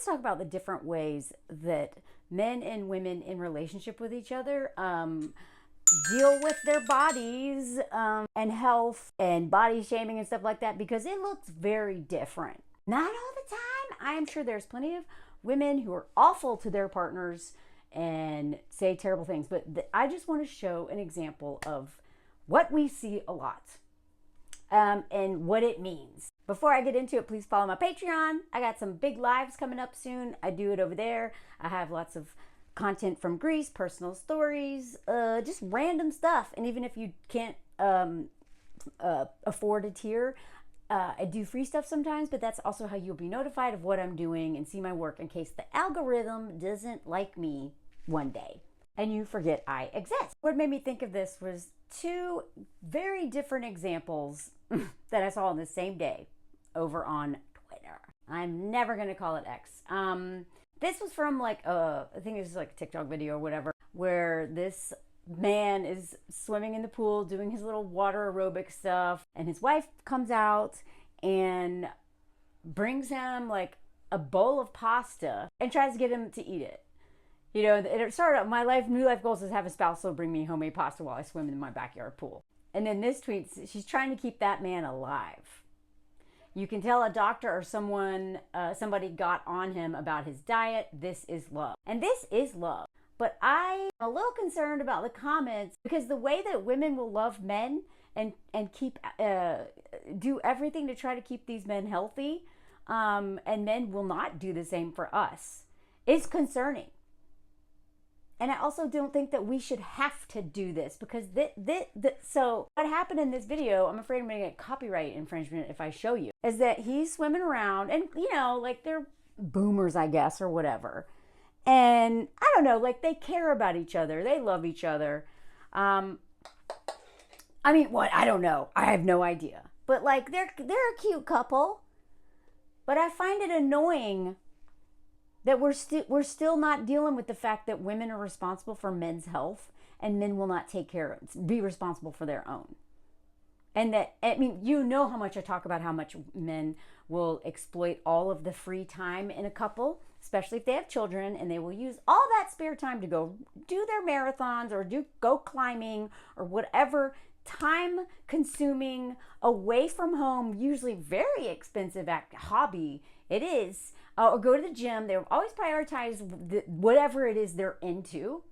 let's talk about the different ways that men and women in relationship with each other deal with their bodies and health and body shaming and stuff like that, because it looks very different. Not all the time. I am sure there's plenty of women who are awful to their partners and say terrible things, but I just want to show an example of what we see a lot and what it means. Before I get into it, please follow my Patreon. I got some big lives coming up soon. I do it over there. I have lots of content from Greece, personal stories, just random stuff. And even if you can't afford a tier, I do free stuff sometimes, but that's also how you'll be notified of what I'm doing and see my work in case the algorithm doesn't like me one day and you forget I exist. What made me think of this was two very different examples that I saw on the same day over on Twitter. I'm never going to call it X. This was from like I think it was like a TikTok video or whatever, where this man is swimming in the pool doing his little water aerobic stuff, and his wife comes out and brings him like a bowl of pasta and tries to get him to eat it. You know, it started out, my new life goals is to have a spouse so bring me homemade pasta while I swim in my backyard pool. And then this tweet, she's trying to keep that man alive. You can tell a doctor or somebody got on him about his diet. This is love. And this is love. But I'm a little concerned about the comments, because the way that women will love men and keep do everything to try to keep these men healthy, and men will not do the same for us, is concerning. And I also don't think that we should have to do this, because so what happened in this video, I'm afraid I'm going to get copyright infringement if I show you, is that he's swimming around and, you know, like they're boomers, I guess, or whatever. And I don't know, like they care about each other. They love each other. I mean, what? I don't know. I have no idea. But like they're a cute couple. But I find it annoying that we're still not dealing with the fact that women are responsible for men's health and men will not be responsible for their own. And that, I mean, you know how much I talk about how much men will exploit all of the free time in a couple, especially if they have children, and they will use all that spare time to go do their marathons or go climbing or whatever time consuming, away from home, usually very expensive hobby it is, or go to the gym. They'll always prioritize whatever it is they're into.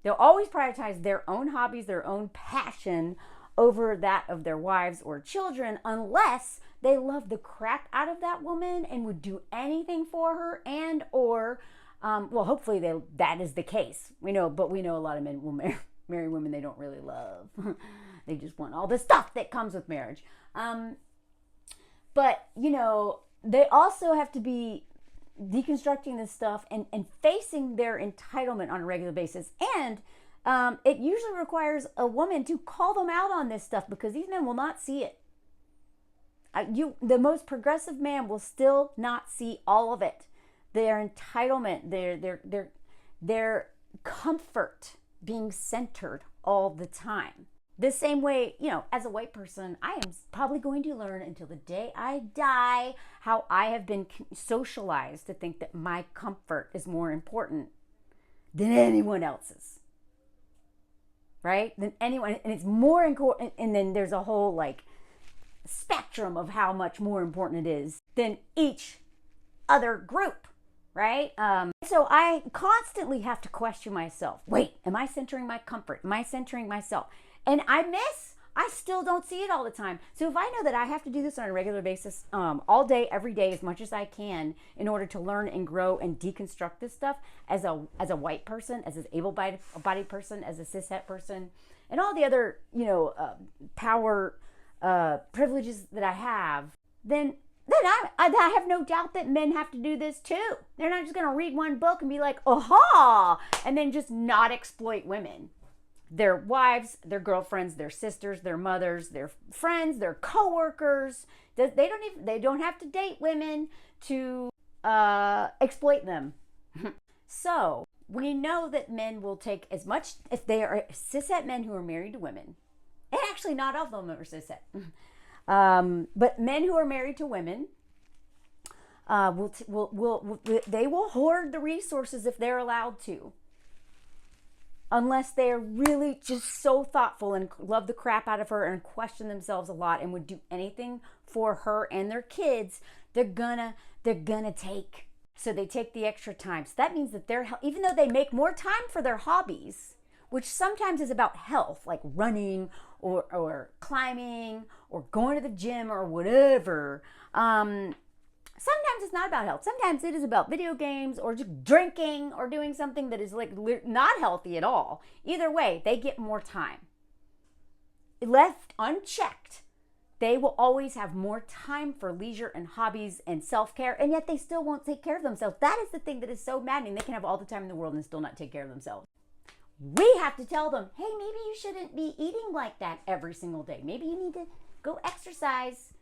They'll always prioritize their own hobbies, their own passion over that of their wives or children, unless they love the crap out of that woman and would do anything for her, and or well, hopefully that is the case. We know a lot of men will marry women they don't really love. They just want all the stuff that comes with marriage. But you know, they also have to be deconstructing this stuff and facing their entitlement on a regular basis. And it usually requires a woman to call them out on this stuff, because these men will not see it. The most progressive man will still not see all of it. Their entitlement, their comfort being centered all the time. The same way, you know, as a white person, I am probably going to learn until the day I die how I have been socialized to think that my comfort is more important than anyone else's. Right? Than anyone. And it's more important. And then there's a whole like spectrum of how much more important it is than each other group. Right? So I constantly have to question myself. Wait, am I centering my comfort? Am I centering myself? And I still don't see it all the time. So if I know that I have to do this on a regular basis, all day, every day, as much as I can, in order to learn and grow and deconstruct this stuff as a white person, as an able-bodied person, as a cishet person, and all the other, you know, power privileges that I have, then I have no doubt that men have to do this too. They're not just going to read one book and be like, aha, and then just not exploit women. Their wives, their girlfriends, their sisters, their mothers, their friends, their coworkers. They don't have to date women to exploit them. So we know that men will take as much, if they are cishet men who are married to women, and actually not all of them are cishet, but men who are married to women They will hoard the resources if they're allowed to, unless they're really just so thoughtful and love the crap out of her and question themselves a lot and would do anything for her and their kids. They're gonna take. So they take the extra time. So that means that even though they make more time for their hobbies, which sometimes is about health, like running or climbing or going to the gym or whatever. Sometimes it's not about health. Sometimes it is about video games or just drinking or doing something that is like not healthy at all. Either way, they get more time. Left unchecked, they will always have more time for leisure and hobbies and self-care, and yet they still won't take care of themselves. That is the thing that is so maddening. They can have all the time in the world and still not take care of themselves. We have to tell them, hey, maybe you shouldn't be eating like that every single day. Maybe you need to go exercise.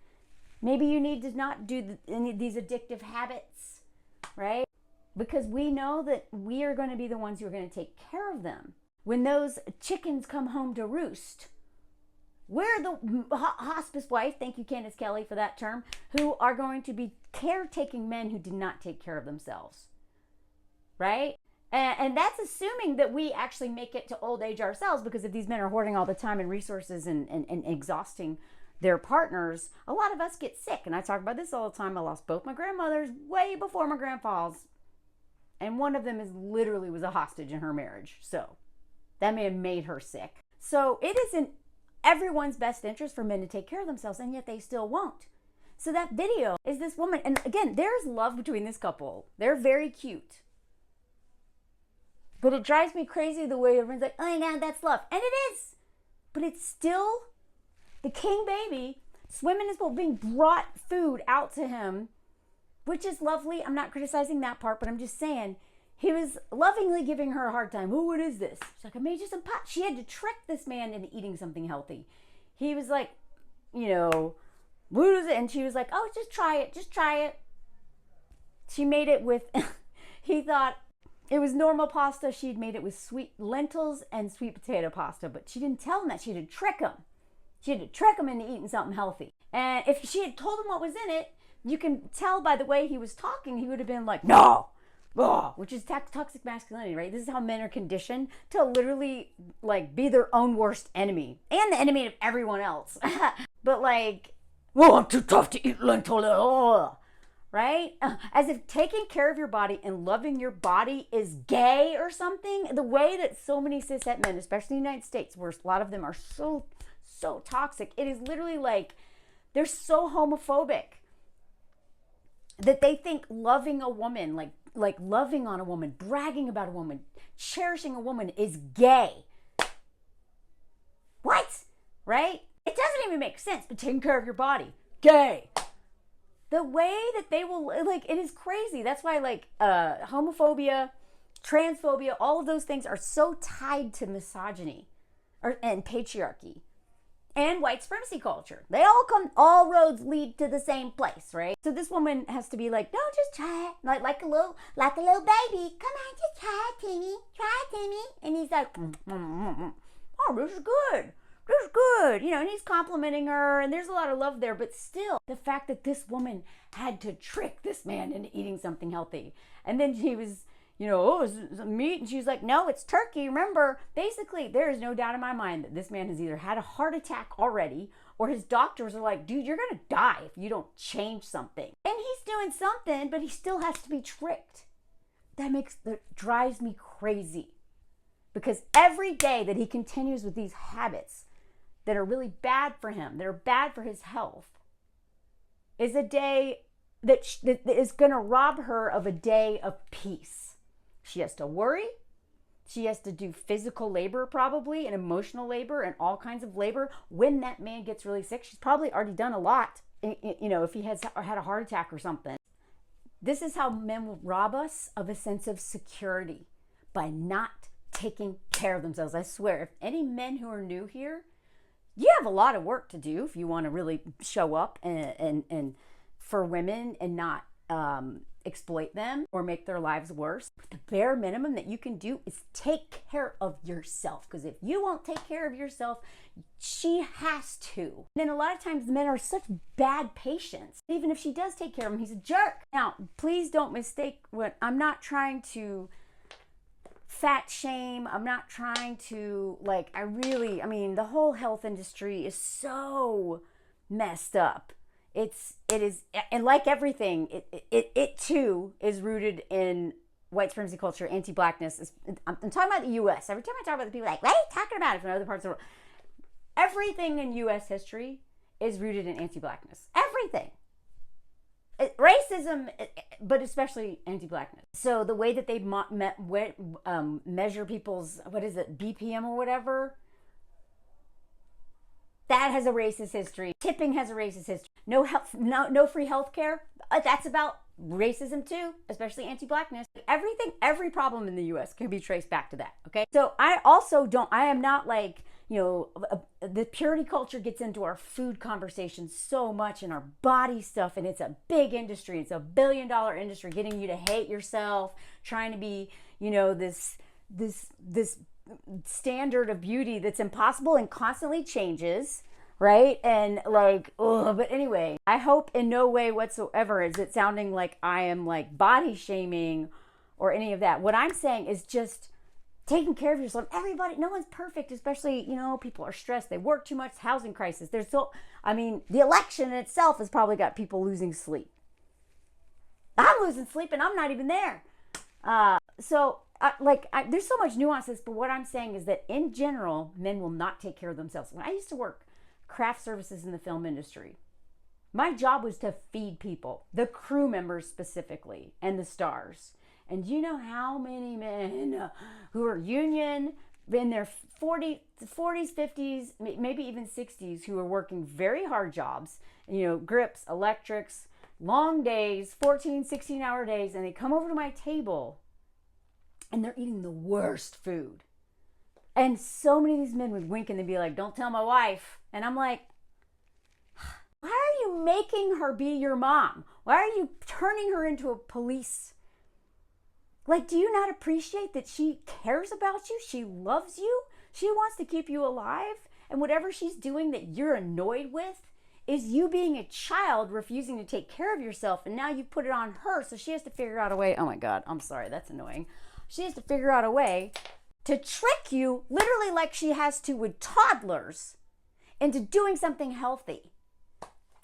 Maybe you need to not do any of these addictive habits, right? Because we know that we are going to be the ones who are going to take care of them. When those chickens come home to roost, we're the hospice wife, thank you Candace Kelly for that term, who are going to be caretaking men who did not take care of themselves, right? And that's assuming that we actually make it to old age ourselves, because if these men are hoarding all the time and resources and exhausting their partners, a lot of us get sick. And I talk about this all the time. I lost both my grandmothers way before my grandpas. And one of them literally was a hostage in her marriage. So that may have made her sick. So it is in everyone's best interest for men to take care of themselves, and yet they still won't. So that video is this woman. And again, there's love between this couple. They're very cute. But it drives me crazy the way everyone's like, oh my God, that's love. And it is. But it's still the king baby swimming in his pool, being brought food out to him, which is lovely. I'm not criticizing that part, but I'm just saying he was lovingly giving her a hard time. Oh, what is this? She's like, I made you some pot. She had to trick this man into eating something healthy. He was like, what is it? And she was like, oh, just try it. Just try it. She made it with, he thought it was normal pasta. She'd made it with sweet lentils and sweet potato pasta, but she didn't tell him that. She had to trick him. She had to trick him into eating something healthy. And if she had told him what was in it, you can tell by the way he was talking, he would have been like, no, which is toxic masculinity, right? This is how men are conditioned to literally like be their own worst enemy and the enemy of everyone else. But like, I'm too tough to eat lentil, right? As if taking care of your body and loving your body is gay or something. The way that so many cishet men, especially in the United States, where a lot of them are so toxic, it is literally like they're so homophobic that they think loving a woman, like loving on a woman, bragging about a woman, cherishing a woman is gay. What? Right? It doesn't even make sense, but taking care of your body, gay. The way that they will, like, it is crazy. That's why, like, homophobia, transphobia, all of those things are so tied to misogyny and patriarchy and white supremacy culture. All roads lead to the same place, right? So this woman has to be like, no, just try it. Like a little baby. Come on, just try it, Timmy. Try it, Timmy. And he's like, oh, this is good. This is good. And he's complimenting her, and there's a lot of love there, but still, the fact that this woman had to trick this man into eating something healthy. And then he was, oh, is it meat? And she's like, no, it's turkey. Remember, basically, there is no doubt in my mind that this man has either had a heart attack already, or his doctors are like, dude, you're going to die if you don't change something. And he's doing something, but he still has to be tricked. That drives me crazy. Because every day that he continues with these habits that are really bad for him, that are bad for his health, is a day that is going to rob her of a day of peace. She has to worry. She has to do physical labor probably, and emotional labor, and all kinds of labor. When that man gets really sick, she's probably already done a lot, if he has had a heart attack or something. This is how men will rob us of a sense of security, by not taking care of themselves. I swear, if any men who are new here, you have a lot of work to do if you want to really show up and for women and not exploit them or make their lives worse. But the bare minimum that you can do is take care of yourself. Because if you won't take care of yourself, she has to. And then a lot of times men are such bad patients. Even if she does take care of him, he's a jerk. Now, please don't mistake what I'm not trying to fat shame. I'm not trying to, like, I mean, the whole health industry is so messed up. It is, and like everything, it too is rooted in white supremacy culture, anti-blackness. I'm talking about the U.S. Every time I talk about the people, like, what are you talking about from other parts of the world? Everything in U.S. history is rooted in anti-blackness. Everything. Racism, but especially anti-blackness. So the way that they measure people's, what is it, BPM or whatever, that has a racist history. Tipping has a racist history. No free health care. That's about racism too, especially anti-blackness. Every problem in the U.S. can be traced back to that, okay? So I am not like, the purity culture gets into our food conversation so much and our body stuff, and it's a big industry. It's a $1 billion industry, getting you to hate yourself, trying to be, this standard of beauty that's impossible and constantly changes, right? And like, but anyway, I hope in no way whatsoever is it sounding like I am like body shaming or any of that. What I'm saying is just taking care of yourself. Everybody, no one's perfect, especially, people are stressed. They work too much, housing crisis. The election in itself has probably got people losing sleep. I'm losing sleep and I'm not even there. There's so much nuances, but what I'm saying is that in general, men will not take care of themselves. When I used to work craft services in the film industry, my job was to feed people, the crew members specifically, and the stars. And do you know how many men who are union in their 40s, 50s, maybe even 60s, who are working very hard jobs, grips, electrics, long days, 14, 16-hour days, and they come over to my table and they're eating the worst food. And so many of these men would wink and they'd be like, don't tell my wife. And I'm like, why are you making her be your mom? Why are you turning her into a police? Like, do you not appreciate that she cares about you? She loves you. She wants to keep you alive. And whatever she's doing that you're annoyed with is you being a child refusing to take care of yourself. And now you put it on her. So she has to figure out a way. Oh my God, I'm sorry. That's annoying. She has to figure out a way to trick you, literally like she has to with toddlers, into doing something healthy.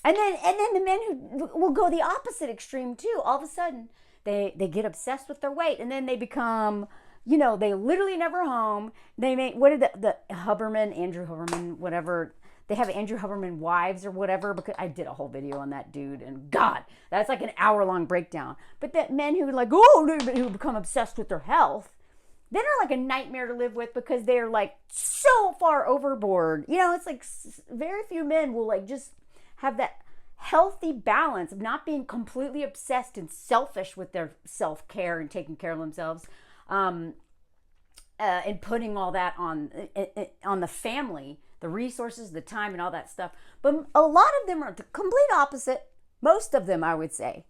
And then the men who will go the opposite extreme too. All of a sudden, they get obsessed with their weight, and then they become, they literally never home. They make, what did Andrew Huberman, whatever, they have Andrew Huberman wives or whatever, because I did a whole video on that dude, and God, that's like an hour-long breakdown. But that men who who become obsessed with their health, then are like a nightmare to live with because they're like so far overboard. It's like very few men will like just have that healthy balance of not being completely obsessed and selfish with their self-care and taking care of themselves, and putting all that on the family, the resources, the time, and all that stuff. But a lot of them are the complete opposite. Most of them, I would say,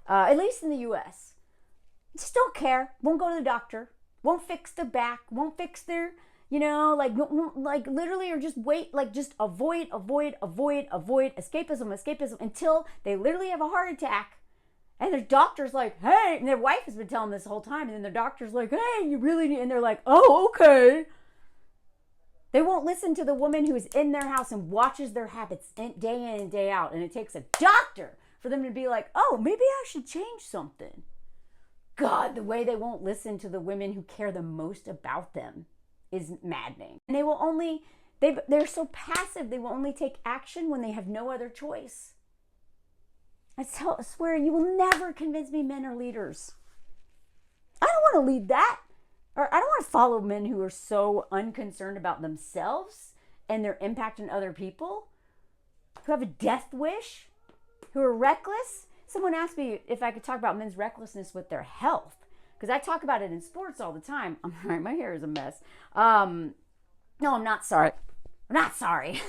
at least in the U.S., just don't care, won't go to the doctor, won't fix their back, won't fix their, literally, or just wait, just avoid, escapism, until they literally have a heart attack. And their doctor's like, hey, and their wife has been telling them this whole time, and then their doctor's like, hey, you really need, and they're like, oh, okay. They won't listen to the woman who's in their house and watches their habits day in and day out. And it takes a doctor for them to be like, oh, maybe I should change something. God, the way they won't listen to the women who care the most about them is maddening. And they will only, they're so passive, they will only take action when they have no other choice. I swear, you will never convince me men are leaders. I don't want to lead that. Or I don't want to follow men who are so unconcerned about themselves and their impact on other people, who have a death wish, who are reckless. Someone asked me if I could talk about men's recklessness with their health, because I talk about it in sports all the time. I'm sorry, my hair is a mess. No, I'm not sorry. I'm not sorry.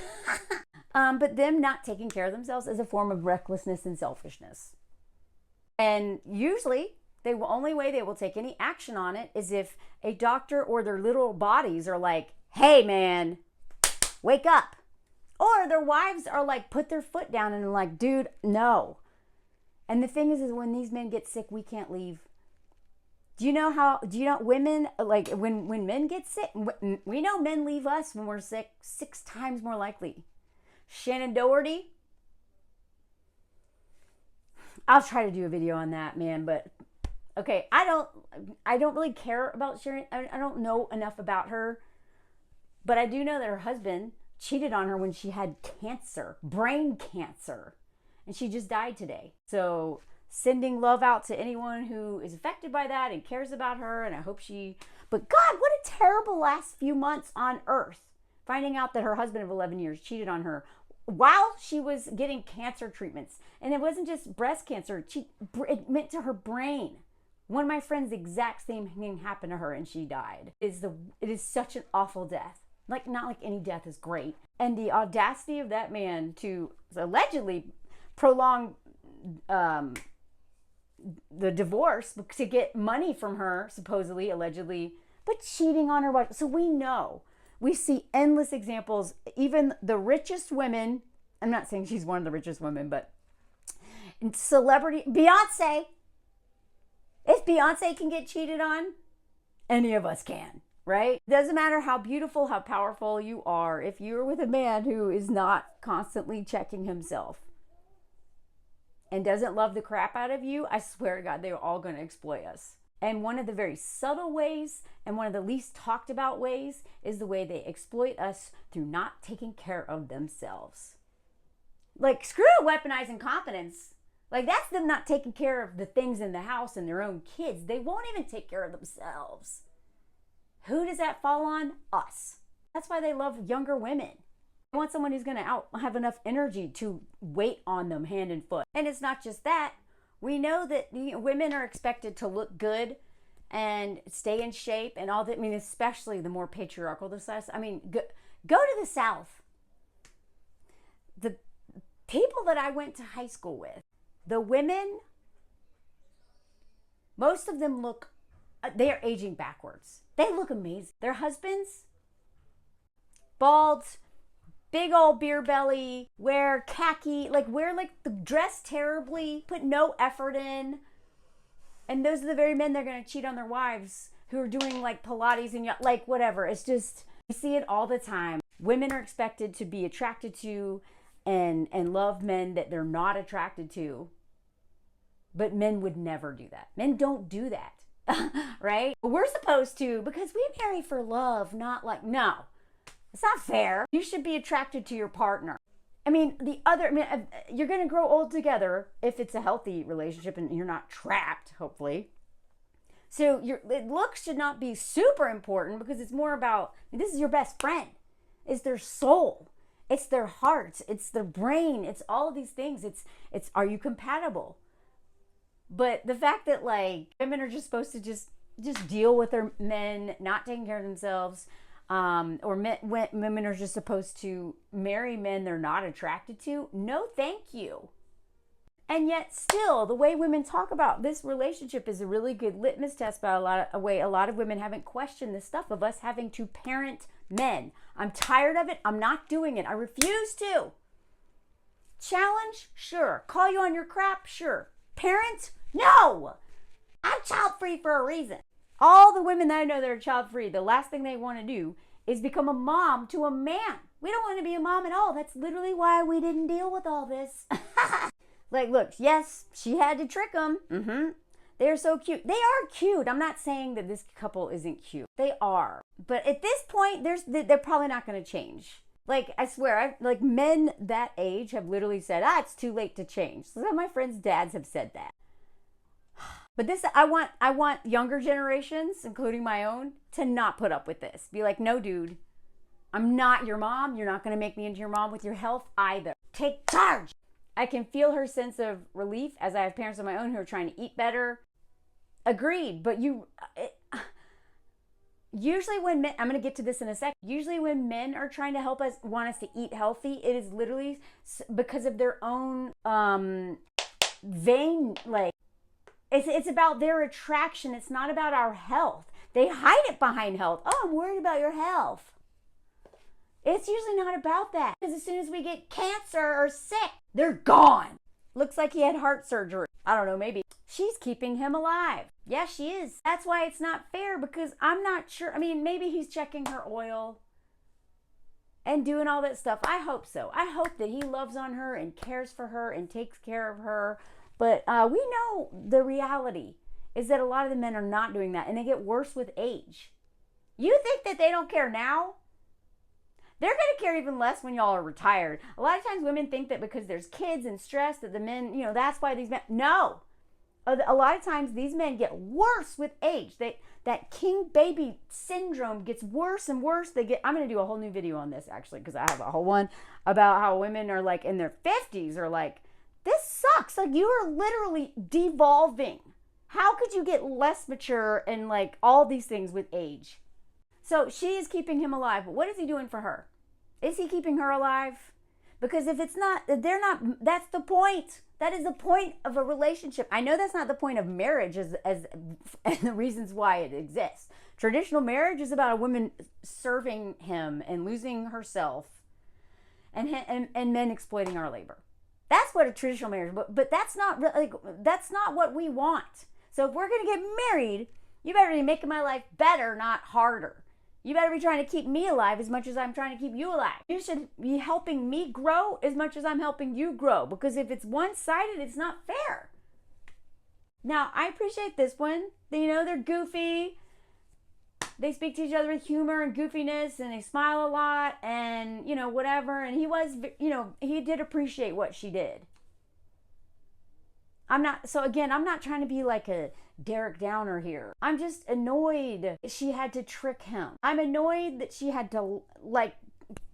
But them not taking care of themselves is a form of recklessness and selfishness. And usually, only way they will take any action on it is if a doctor or their little bodies are like, hey man, wake up. Or their wives are like, put their foot down and like, dude, no. And the thing is when these men get sick, we can't leave. Do you know women, like when men get sick, we know men leave us when we're sick 6 times more likely. Shannon Doherty, I'll try to do a video on that, man, but okay, I don't really care about Sharon. I don't know enough about her, but I do know that her husband cheated on her when she had cancer, brain cancer, and she just died today. So sending love out to anyone who is affected by that and cares about her, and I hope but God, what a terrible last few months on earth, finding out that her husband of 11 years cheated on her while she was getting cancer treatments. And it wasn't just breast cancer, it meant to her brain. One of my friends, the exact same thing happened to her and she died. It is such an awful death. Like, not like any death is great. And the audacity of that man to allegedly prolong the divorce to get money from her, supposedly, allegedly, but cheating on her wife. So we see endless examples. Even the richest women, I'm not saying she's one of the richest women, but celebrity, Beyonce. If Beyonce can get cheated on, any of us can, right? Doesn't matter how beautiful, how powerful you are. If you're with a man who is not constantly checking himself and doesn't love the crap out of you, I swear to God, they're all going to exploit us. And one of the very subtle ways and one of the least talked about ways is the way they exploit us through not taking care of themselves. Like, screw weaponizing competence. Like, that's them not taking care of the things in the house and their own kids. They won't even take care of themselves. Who does that fall on? Us. That's why they love younger women. They want someone who's going to have enough energy to wait on them hand and foot. And it's not just that. We know that women are expected to look good and stay in shape and all that. I mean, especially the more patriarchal the South. I mean, go to the South. The people that I went to high school with, the women, most of them they are aging backwards. They look amazing. Their husbands, bald, big old beer belly, wear khaki, wear the dress terribly, put no effort in. And those are the very men that are going to cheat on their wives who are doing Pilates and whatever. It's just, you see it all the time. Women are expected to be attracted to and love men that they're not attracted to. But men would never do that. Men don't do that, right? We're supposed to, because we marry for love, not no. It's not fair. You should be attracted to your partner. I mean, you're going to grow old together if it's a healthy relationship and you're not trapped, hopefully. So looks should not be super important because it's more about, this is your best friend. It's their soul. It's their heart. It's their brain. It's all of these things. It's are you compatible? But the fact that women are just supposed to just deal with their men not taking care of themselves, or women are just supposed to marry men they're not attracted to, no thank you. And yet still, the way women talk about this relationship is a really good litmus test about a lot of women haven't questioned the stuff of us having to parent men. I'm tired of it. I'm not doing it. I refuse to. Challenge? Sure. Call you on your crap? Sure. Parent? No! I'm child-free for a reason. All the women that I know that are child-free, the last thing they want to do is become a mom to a man. We don't want to be a mom at all. That's literally why we didn't deal with all this. Look, yes, she had to trick them. Mm-hmm. They're so cute. They are cute. I'm not saying that this couple isn't cute. They are. But at this point, they're probably not going to change. I swear, men that age have literally said, it's too late to change. Some of my friends' dads have said that. But I want younger generations, including my own, to not put up with this. Be like, no, dude, I'm not your mom. You're not going to make me into your mom with your health either. Take charge. I can feel her sense of relief as I have parents of my own who are trying to eat better. Agreed. But usually when men, I'm going to get to this in a second, usually when men are trying to help us, want us to eat healthy, it is literally because of their own vain, It's about their attraction. It's not about our health. They hide it behind health. Oh, I'm worried about your health. It's usually not about that. Because as soon as we get cancer or sick, they're gone. Looks like he had heart surgery. I don't know, maybe. She's keeping him alive. Yeah, she is. That's why it's not fair, because I'm not sure. I mean, maybe he's checking her oil and doing all that stuff. I hope so. I hope that he loves on her and cares for her and takes care of her. But we know the reality is that a lot of the men are not doing that, and they get worse with age. You think that they don't care now? They're going to care even less when y'all are retired. A lot of times women think that because there's kids and stress that the men, that's why these men. No. A lot of times these men get worse with age. That king baby syndrome gets worse and worse. I'm going to do a whole new video on this, actually, because I have a whole one about how women are like in their 50s are like, this sucks. Like, you are literally devolving. How could you get less mature and like all these things with age? So she is keeping him alive. But what is he doing for her? Is he keeping her alive? Because if it's not, they're not, that's the point. That is the point of a relationship. I know that's not the point of marriage as the reasons why it exists. Traditional marriage is about a woman serving him and losing herself and men exploiting our labor. That's what a traditional marriage, but that's not what we want. So if we're going to get married, you better be making my life better, not harder. You better be trying to keep me alive as much as I'm trying to keep you alive. You should be helping me grow as much as I'm helping you grow. Because if it's one-sided, it's not fair. Now, I appreciate this one. They're goofy. They speak to each other with humor and goofiness, and they smile a lot, and, whatever. And he did appreciate what she did. I'm not trying to be like a Derek Downer here. I'm just annoyed she had to trick him. I'm annoyed that she had to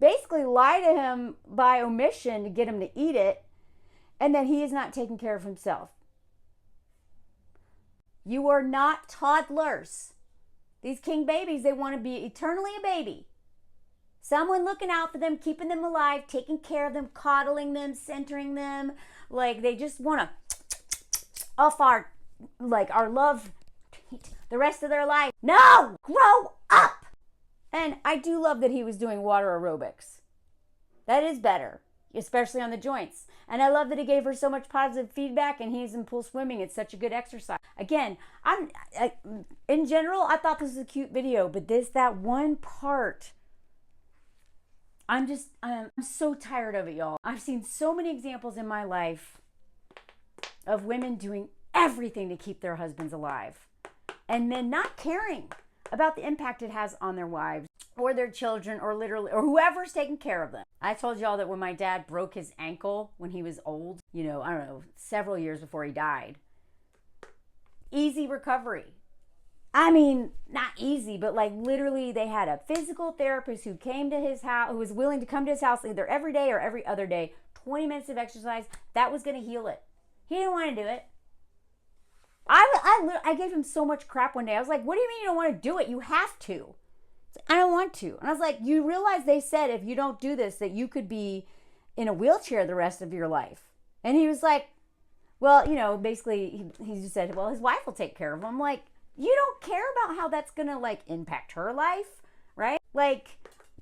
basically lie to him by omission to get him to eat it, and that he is not taking care of himself. You are not toddlers. These king babies, they want to be eternally a baby. Someone looking out for them, keeping them alive, taking care of them, coddling them, centering them. Like, they just want to off our love the rest of their life. No! Grow up! And I do love that he was doing water aerobics. That is better, especially on the joints. And I love that he gave her so much positive feedback, and he's in pool swimming. It's such a good exercise. Again, in general, I thought this was a cute video, but that one part, I'm so tired of it, y'all. I've seen so many examples in my life of women doing everything to keep their husbands alive, and men not caring about the impact it has on their wives or their children or whoever's taking care of them. I told y'all that when my dad broke his ankle when he was old, I don't know, several years before he died, easy recovery. I mean, not easy, but literally they had a physical therapist who came to his house, who was willing to come to his house either every day or every other day, 20 minutes of exercise. That was going to heal it. He didn't want to do it. I gave him so much crap one day. I was like, what do you mean you don't want to do it? You have to. I don't want to. And I was like, you realize they said if you don't do this that you could be in a wheelchair the rest of your life. And he was like, well, basically he just said, well, his wife will take care of him. I'm like, you don't care about how that's going to impact her life, right?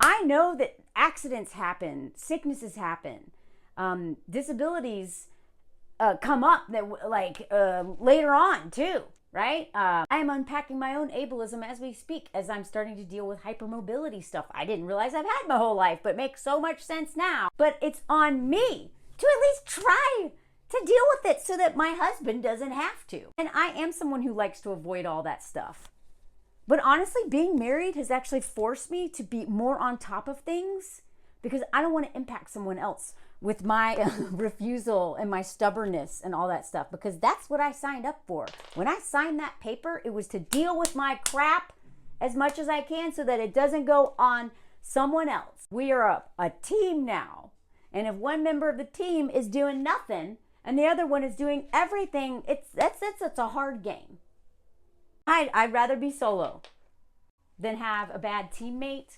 I know that accidents happen, sicknesses happen, disabilities come up that later on too, right? I am unpacking my own ableism as we speak, as I'm starting to deal with hypermobility stuff I didn't realize I've had my whole life, but makes so much sense now. But it's on me to at least try to deal with it so that my husband doesn't have to. And I am someone who likes to avoid all that stuff. But honestly, being married has actually forced me to be more on top of things, because I don't want to impact someone else with my refusal and my stubbornness and all that stuff, because that's what I signed up for. When I signed that paper, it was to deal with my crap as much as I can so that it doesn't go on someone else. We are a team now. And if one member of the team is doing nothing and the other one is doing everything, it's a hard game. I'd rather be solo than have a bad teammate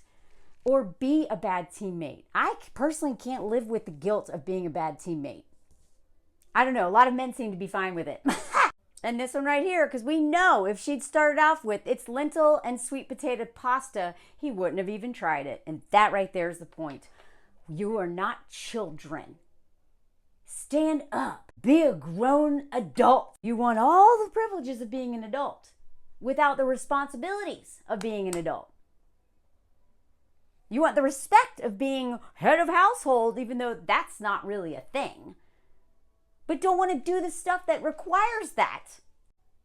or be a bad teammate. I personally can't live with the guilt of being a bad teammate. I don't know. A lot of men seem to be fine with it. And this one right here, because we know if she'd started off with it's lentil and sweet potato pasta, he wouldn't have even tried it. And that right there is the point. You are not children. Stand up. Be a grown adult. You want all the privileges of being an adult without the responsibilities of being an adult. You want the respect of being head of household, even though that's not really a thing. But don't want to do the stuff that requires that.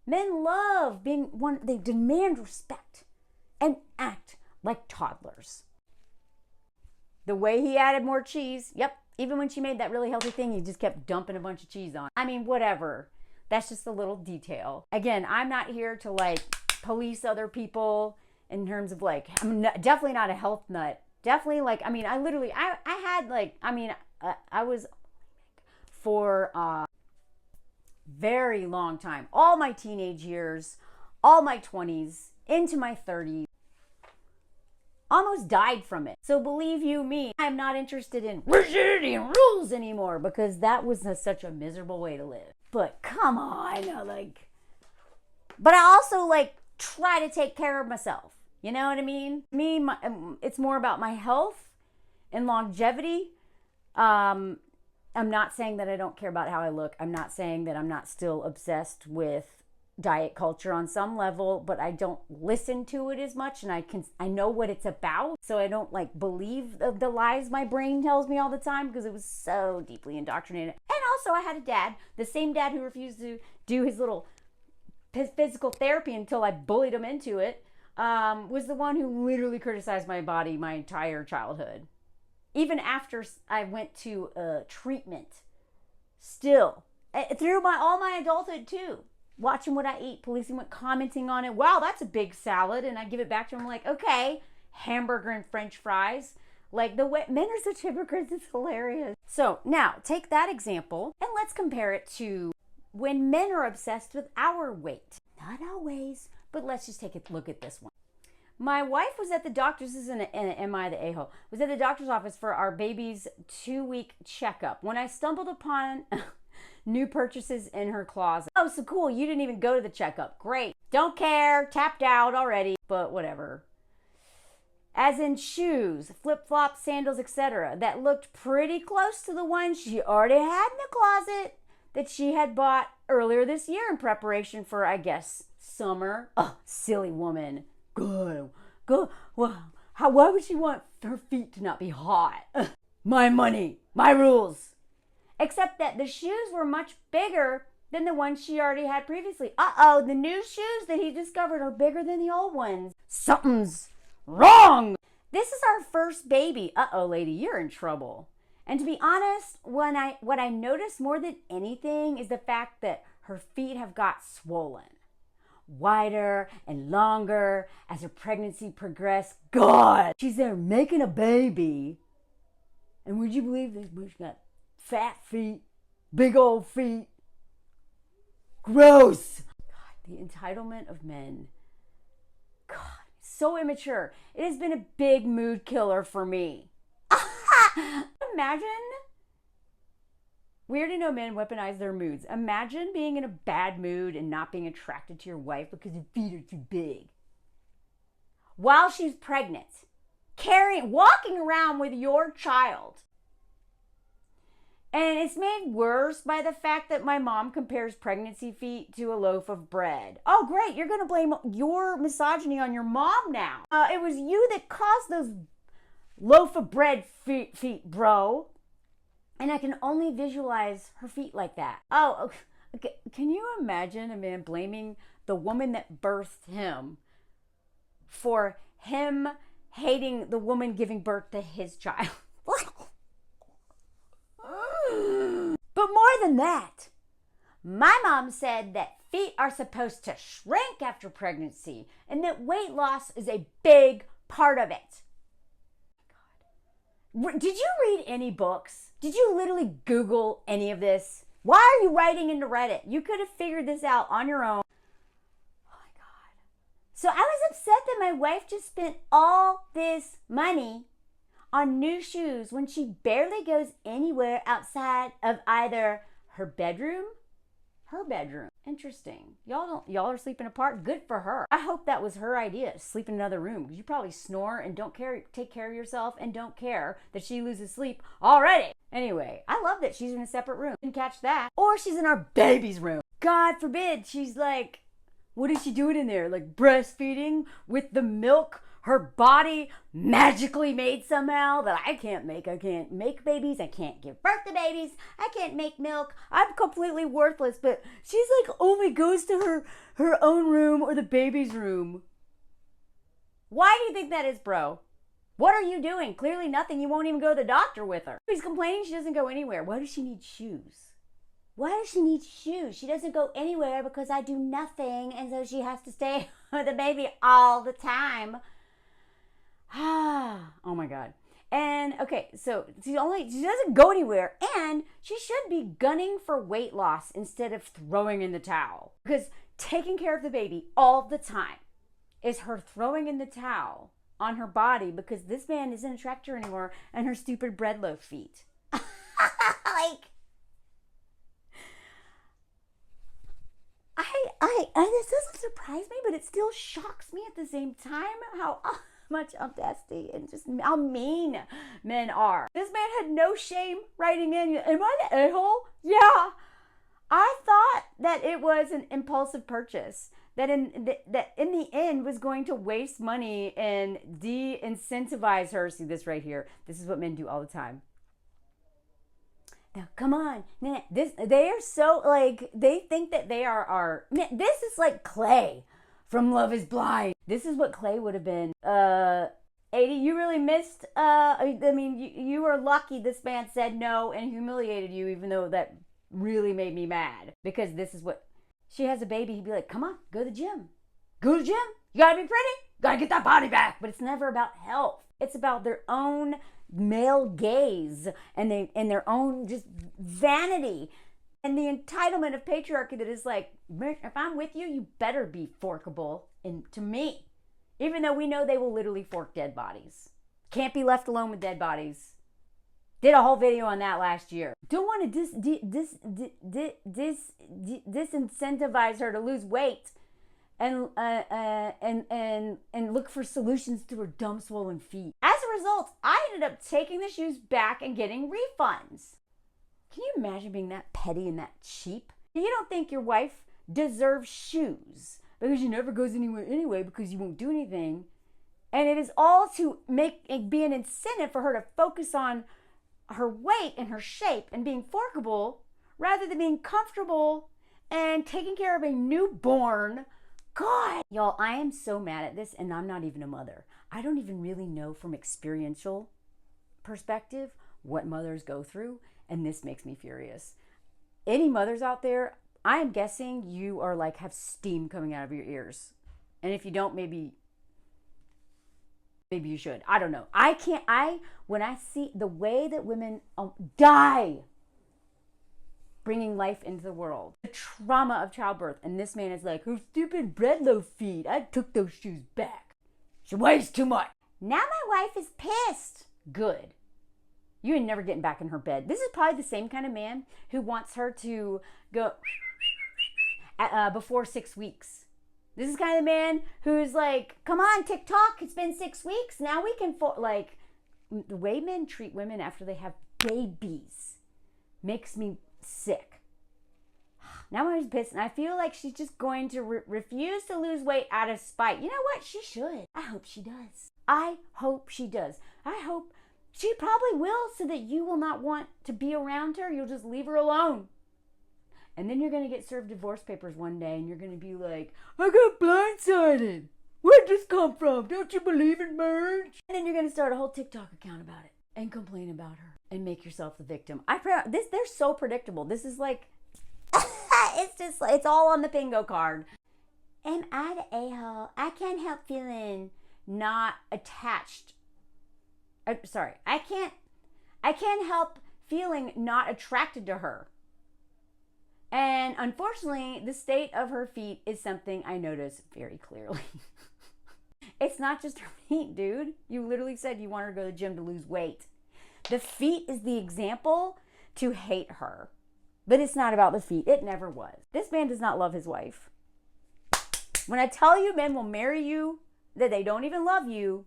Men love being one, they demand respect and act like toddlers. The way he added more cheese, yep, even when she made that really healthy thing, he just kept dumping a bunch of cheese on. I mean, whatever. That's just a little detail. Again, I'm not here to like police other people in terms of like, definitely not a health nut. Definitely like, I mean, I had like, I was for a very long time, all my teenage years, all my 20s, into my 30s, almost died from it. So believe you me, I'm not interested in rigidity and rules anymore because that was such a miserable way to live. But come on, but I also like try to take care of myself. You know what I mean? It's more about my health and longevity. I'm not saying that I don't care about how I look. I'm not saying that I'm not still obsessed with diet culture on some level, but I don't listen to it as much, and I know what it's about, so I don't like believe the lies my brain tells me all the time because it was so deeply indoctrinated. And also I had a dad, the same dad who refused to do his little physical therapy until I bullied him into it, was the one who literally criticized my body my entire childhood. Even after I went to treatment, still, through all my adulthood too, watching what I eat, policing what, commenting on it. Wow, that's a big salad. And I give it back to him like, okay, hamburger and French fries. Like the way men are such hypocrites, it's hilarious. So now take that example and let's compare it to when men are obsessed with our weight. Not always, but let's just take a look at this one. My wife was at the doctor's, this is an Am I the A-hole, was at the doctor's office for our baby's 2-week checkup when I stumbled upon new purchases in her closet. Oh, so cool, you didn't even go to the checkup. Great. Don't care, tapped out already, but whatever. As in shoes, flip-flops, sandals, etc. that looked pretty close to the ones she already had in the closet that she had bought earlier this year in preparation for, I guess, summer. Oh, silly woman. Good. Well, why would she want her feet to not be hot? My money, my rules. Except that the shoes were much bigger than the ones she already had previously. Uh-oh, the new shoes that he discovered are bigger than the old ones. Something's wrong. This is our first baby. Uh-oh, lady, you're in trouble. And to be honest, what I noticed more than anything is the fact that her feet have got swollen. Wider and longer as her pregnancy progressed. God, she's there making a baby. And would you believe this bitch got fat feet, big old feet? Gross. God, the entitlement of men. God, so immature. It has been a big mood killer for me. Imagine. We already know men weaponize their moods. Imagine being in a bad mood and not being attracted to your wife because your feet are too big. While she's pregnant, walking around with your child. And it's made worse by the fact that my mom compares pregnancy feet to a loaf of bread. Oh, great. You're going to blame your misogyny on your mom now. It was you that caused those loaf of bread feet, bro. And I can only visualize her feet like that. Oh, okay. Can you imagine a man blaming the woman that birthed him for him hating the woman giving birth to his child? But more than that, my mom said that feet are supposed to shrink after pregnancy and that weight loss is a big part of it. God. Did you read any books? Did you literally Google any of this? Why are you writing into Reddit? You could have figured this out on your own. Oh my God. So I was upset that my wife just spent all this money on new shoes when she barely goes anywhere outside of either her bedroom her bedroom. Interesting. Y'all are sleeping apart. Good for her. I hope that was her idea. Sleep in another room, because you probably snore and don't take care of yourself and don't care that she loses sleep already. Anyway, I love that she's in a separate room. Didn't catch that. Or she's in our baby's room. God forbid she's like, what is she doing in there? Like breastfeeding with the milk her body magically made somehow that I can't make. I can't make babies. I can't give birth to babies. I can't make milk. I'm completely worthless. But she's like only goes to her own room or the baby's room. Why do you think that is, bro? What are you doing? Clearly nothing. You won't even go to the doctor with her. She's complaining she doesn't go anywhere. Why does she need shoes? Why does she need shoes? She doesn't go anywhere because I do nothing, and so she has to stay with the baby all the time. Oh my God. And okay, so she doesn't go anywhere, and she should be gunning for weight loss instead of throwing in the towel. Because taking care of the baby all the time is her throwing in the towel on her body because this man isn't attracted to her anymore and her stupid bread loaf feet. Like, this doesn't surprise me, but it still shocks me at the same time how much audacity and just how mean men are. This man had no shame writing in, am I the a-hole? Yeah. I thought that it was an impulsive purchase that in the end was going to waste money and de-incentivize her. See this right here. This is what men do all the time. Now, come on. They are so, like, they think that they are our, man, this is like Clay from Love is Blind. This is what Clay would have been. 80, you really missed, you were lucky this man said no and humiliated you, even though that really made me mad. Because this is what, she has a baby, he'd be like, come on, go to the gym. Go to the gym. You gotta be pretty. Gotta get that body back. But it's never about health. It's about their own male gaze and their own just vanity and the entitlement of patriarchy that is like, if I'm with you, you better be forkable to me. Even though we know they will literally fork dead bodies. Can't be left alone with dead bodies. Did a whole video on that last year. Don't want to disincentivize her to lose weight and look for solutions to her dumb swollen feet. As a result, I ended up taking the shoes back and getting refunds. Can you imagine being that petty and that cheap? You don't think your wife deserves shoes because she never goes anywhere anyway because you won't do anything. And it is all to make it be an incentive for her to focus on her weight and her shape and being forkable rather than being comfortable and taking care of a newborn. God, y'all, I am so mad at this, and I'm not even a mother. I don't even really know from experiential perspective what mothers go through, and this makes me furious. Any mothers out there, I am guessing you are like have steam coming out of your ears. And if you don't, maybe you should. I don't know. When I see the way that women die bringing life into the world, the trauma of childbirth, and this man is like, her stupid bread loaf feet, I took those shoes back. She weighs too much. Now my wife is pissed. Good. You ain't never getting back in her bed. This is probably the same kind of man who wants her to go before 6 weeks. This is kind of the man who's like, come on, TikTok, it's been 6 weeks. Now we can, like, the way men treat women after they have babies makes me sick. Now I'm pissed, and I feel like she's just going to refuse to lose weight out of spite. You know what? She should. I hope she does. I hope she does. I hope she probably will, so that you will not want to be around her. You'll just leave her alone. And then you're going to get served divorce papers one day, and you're going to be like, I got blindsided. Where'd this come from? Don't you believe in marriage? And then you're going to start a whole TikTok account about it and complain about her and make yourself the victim. They're so predictable. This is like, it's all on the bingo card. Am I the a-hole? I can't help feeling not attached. I can't help feeling not attracted to her. And unfortunately, the state of her feet is something I notice very clearly. It's not just her feet, dude. You literally said you want her to go to the gym to lose weight. The feet is the example to hate her. But it's not about the feet. It never was. This man does not love his wife. When I tell you men will marry you, that they don't even love you,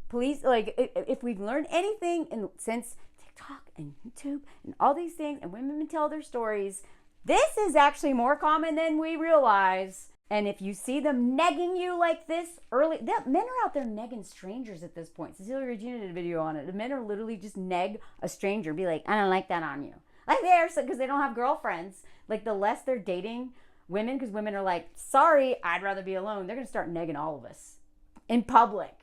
please, like, if we've learned anything since TikTok and YouTube and all these things, and women tell their stories, this is actually more common than we realize. And if you see them negging you like this early, men are out there negging strangers at this point. Cecilia Regina did a video on it. The men are literally just neg a stranger, be like, I don't like that on you. Like because they don't have girlfriends. Like the less they're dating women, because women are like, sorry, I'd rather be alone. They're going to start negging all of us in public.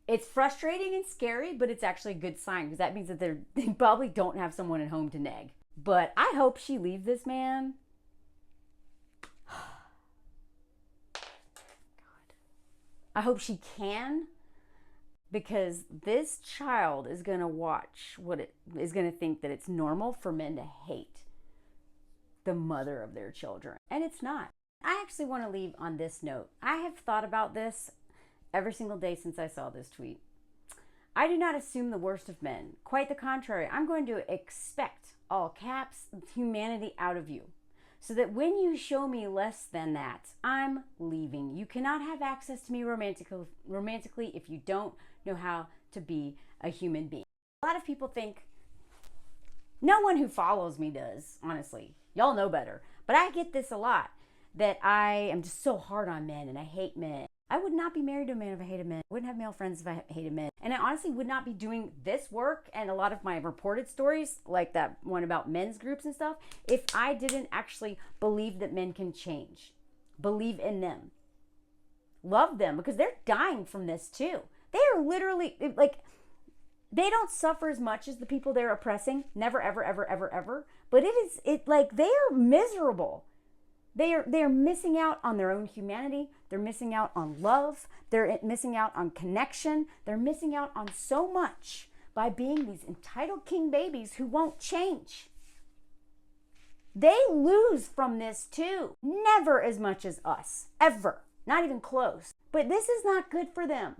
It's frustrating and scary, but it's actually a good sign, because that means that they probably don't have someone at home to neg. But I hope she leaves this man. I hope she can, because this child is going to watch is going to think that it's normal for men to hate the mother of their children. And it's not. I actually want to leave on this note. I have thought about this every single day since I saw this tweet. I do not assume the worst of men. Quite the contrary. I'm going to expect, all caps, humanity out of you, so that when you show me less than that, I'm leaving. You cannot have access to me romantically if you don't know how to be a human being. A lot of people think, no one who follows me does, honestly. Y'all know better. But I get this a lot, that I am just so hard on men and I hate men. I would not be married to a man if I hated men. I wouldn't have male friends if I hated men. And I honestly would not be doing this work and a lot of my reported stories, like that one about men's groups and stuff, if I didn't actually believe that men can change. Believe in them. Love them, because they're dying from this too. They are literally, like, they don't suffer as much as the people they're oppressing. Never, ever, ever, ever, ever. But they are miserable. They are missing out on their own humanity. They're missing out on love. They're missing out on connection. They're missing out on so much by being these entitled king babies who won't change. They lose from this too. Never as much as us. Ever. Not even close. But this is not good for them.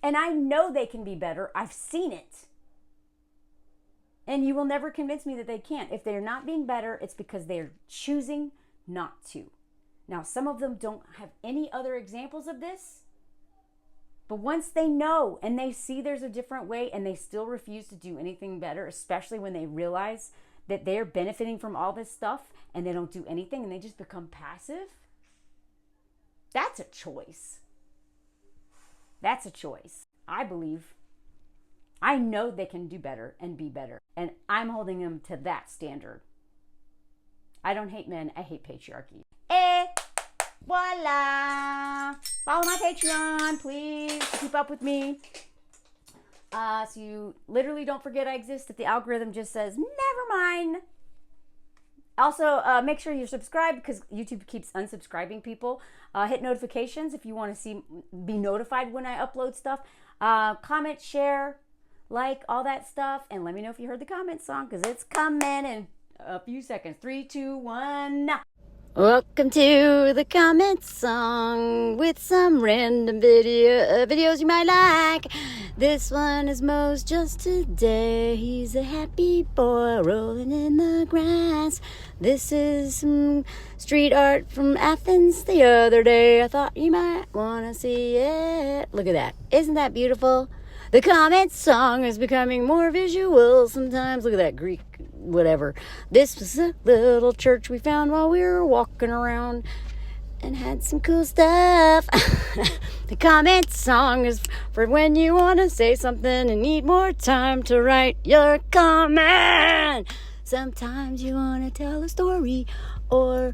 And I know they can be better. I've seen it. And you will never convince me that they can't. If they're not being better, it's because they're choosing not to. Now, some of them don't have any other examples of this. But once they know and they see there's a different way and they still refuse to do anything better, especially when they realize that they're benefiting from all this stuff and they don't do anything and they just become passive, that's a choice. That's a choice. I believe. I know they can do better and be better. And I'm holding them to that standard. I don't hate men. I hate patriarchy. Voila! Follow my Patreon, please. Keep up with me. So you literally don't forget I exist. If the algorithm just says, never mind. Also, make sure you're subscribed, because YouTube keeps unsubscribing people. Hit notifications if you want to be notified when I upload stuff. Comment, share, like, all that stuff. And let me know if you heard the comment song, because it's coming in a few seconds. 3, 2, 1, now. Welcome to the comment song with some random videos you might like. This one is Mo's just today. He's a happy boy rolling in the grass. This is some street art from Athens the other day. I thought you might want to see it. Look at that. Isn't that beautiful? The comment song is becoming more visual sometimes. Look at that Greek whatever. This was a little church we found while we were walking around and had some cool stuff. The comment song is for when you want to say something and need more time to write your comment. Sometimes you want to tell a story or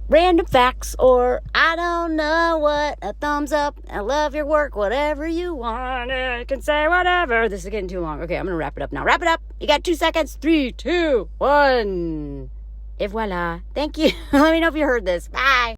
random facts, or I don't know what, a thumbs up, I love your work, whatever you want, you can say whatever. This is getting too long. Okay, I'm gonna wrap it up now. Wrap it up. You got 2 seconds. 3, 2, 1. Et voila. Thank you. Let me know if you heard this. Bye.